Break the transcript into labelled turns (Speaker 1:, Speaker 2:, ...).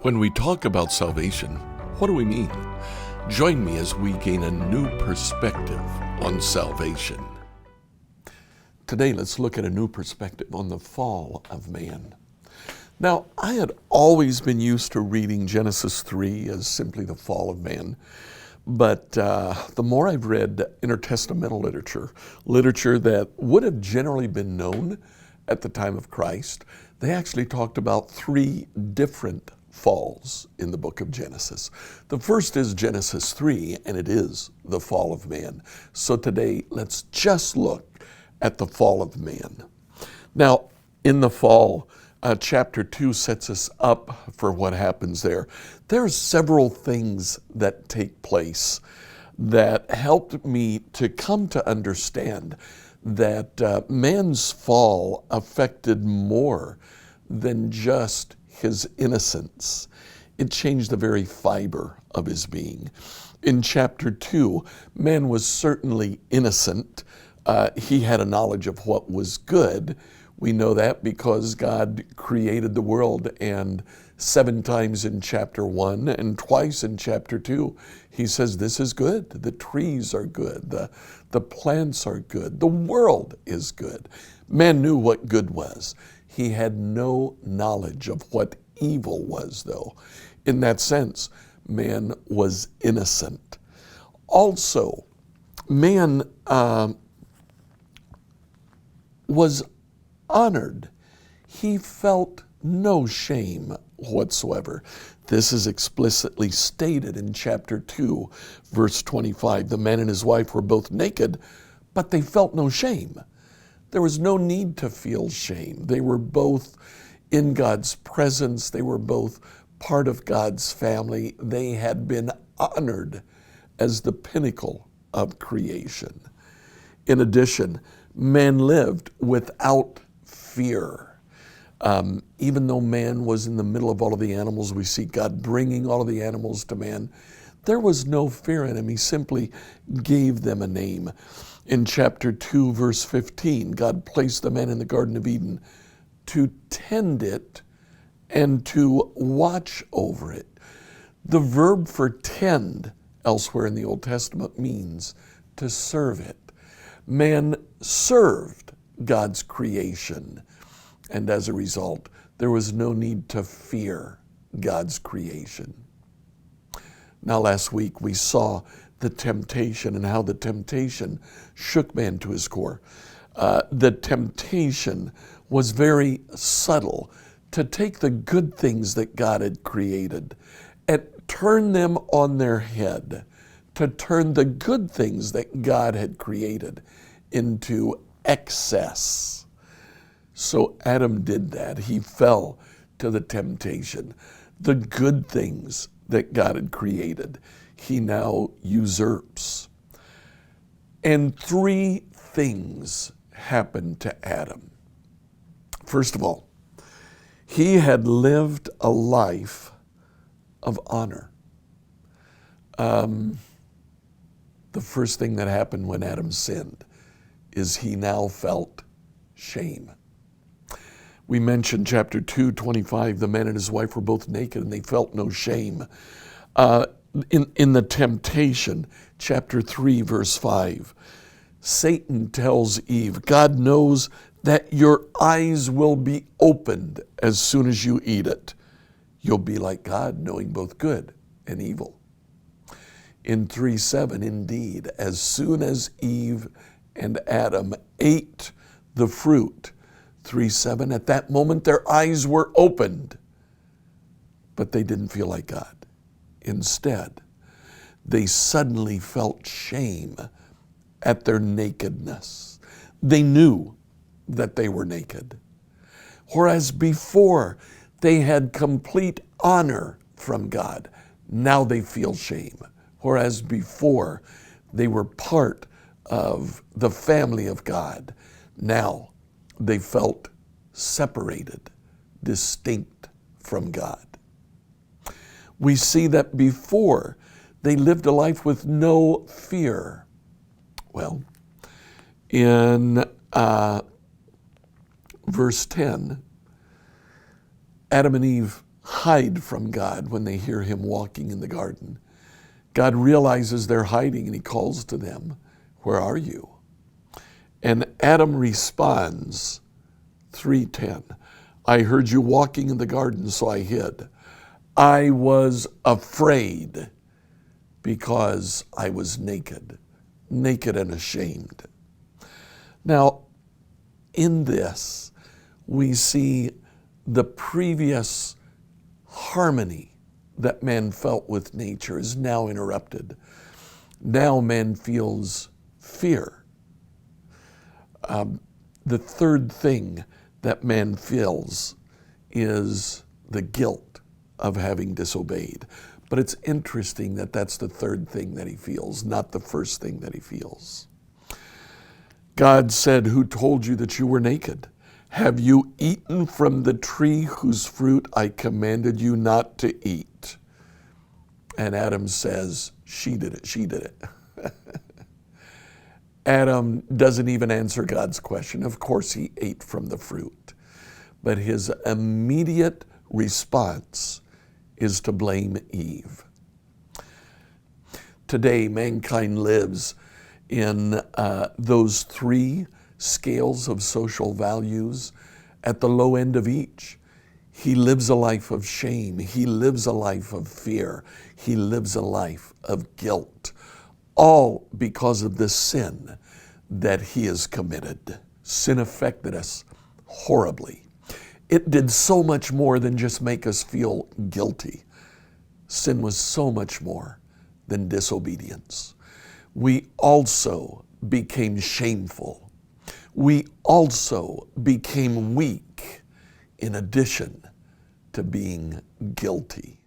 Speaker 1: When we talk about salvation, what do we mean? Join me as we gain a new perspective on salvation. Today, let's look at a new perspective on the fall of man. Now, I had always been used to reading Genesis 3 as simply the fall of man. But the more I've read intertestamental literature that would have generally been known at the time of Christ, they actually talked about three different falls in the book of Genesis. The first is Genesis 3, and it is the fall of man. So today, let's just look at the fall of man. Now, in the fall, chapter 2 sets us up for what happens there. There are several things that take place that helped me to come to understand that man's fall affected more than just his innocence. It changed the very fiber of his being. In chapter 2, man was certainly innocent. He had a knowledge of what was good. We know that because God created the world, and 7 times in chapter 1 and twice in chapter 2, he says, this is good. The trees are good. The plants are good. The world is good. Man knew what good was. He had no knowledge of what evil was, though. In that sense, man was innocent. Also, man was honored. He felt no shame whatsoever. This is explicitly stated in chapter 2, verse 25. The man and his wife were both naked, but they felt no shame. There was no need to feel shame. They were both in God's presence. They were both part of God's family. They had been honored as the pinnacle of creation. In addition, man lived without fear. Even though man was in the middle of all of the animals, we see God bringing all of the animals to man. There was no fear in him. He simply gave them a name. In chapter 2, verse 15, God placed the man in the Garden of Eden to tend it and to watch over it. The verb for tend elsewhere in the Old Testament means to serve it. Man served God's creation, and as a result, there was no need to fear God's creation. Now, last week we saw the temptation and how the temptation shook man to his core. The temptation was very subtle to take the good things that God had created and turn them on their head, to turn the good things that God had created into excess. So Adam did that. He fell to the temptation. The good things that God had created, he now usurps. And 3 things happened to Adam. First of all, he had lived a life of honor. The first thing that happened when Adam sinned is he now felt shame. We mentioned chapter 2, 25, the man and his wife were both naked and they felt no shame. In the temptation, chapter 3, verse 5, Satan tells Eve, God knows that your eyes will be opened as soon as you eat it. You'll be like God, knowing both good and evil. In 3:7, indeed, as soon as Eve and Adam ate the fruit, 3:7, at that moment their eyes were opened, but they didn't feel like God. Instead, they suddenly felt shame at their nakedness. They knew that they were naked. Whereas before they had complete honor from God, now they feel shame. Whereas before they were part of the family of God, now they felt separated, distinct from God. We see that before they lived a life with no fear. Well, in verse 10, Adam and Eve hide from God when they hear him walking in the garden. God realizes they're hiding and he calls to them, "Where are you?" And Adam responds, 3:10, "I heard you walking in the garden, so I hid. I was afraid because I was naked and ashamed." Now, in this, we see the previous harmony that man felt with nature is now interrupted. Now man feels fear. The third thing that man feels is the guilt of having disobeyed. But it's interesting that that's the third thing that he feels, not the first thing that he feels. God said, "Who told you that you were naked? Have you eaten from the tree whose fruit I commanded you not to eat?" And Adam says, "She did it, she did it." Adam doesn't even answer God's question. Of course he ate from the fruit. But his immediate response is to blame Eve. Today, mankind lives in those three scales of social values at the low end of each. He lives a life of shame. He lives a life of fear. He lives a life of guilt, all because of the sin that he has committed. Sin affected us horribly. It did so much more than just make us feel guilty. Sin was so much more than disobedience. We also became shameful. We also became weak in addition to being guilty.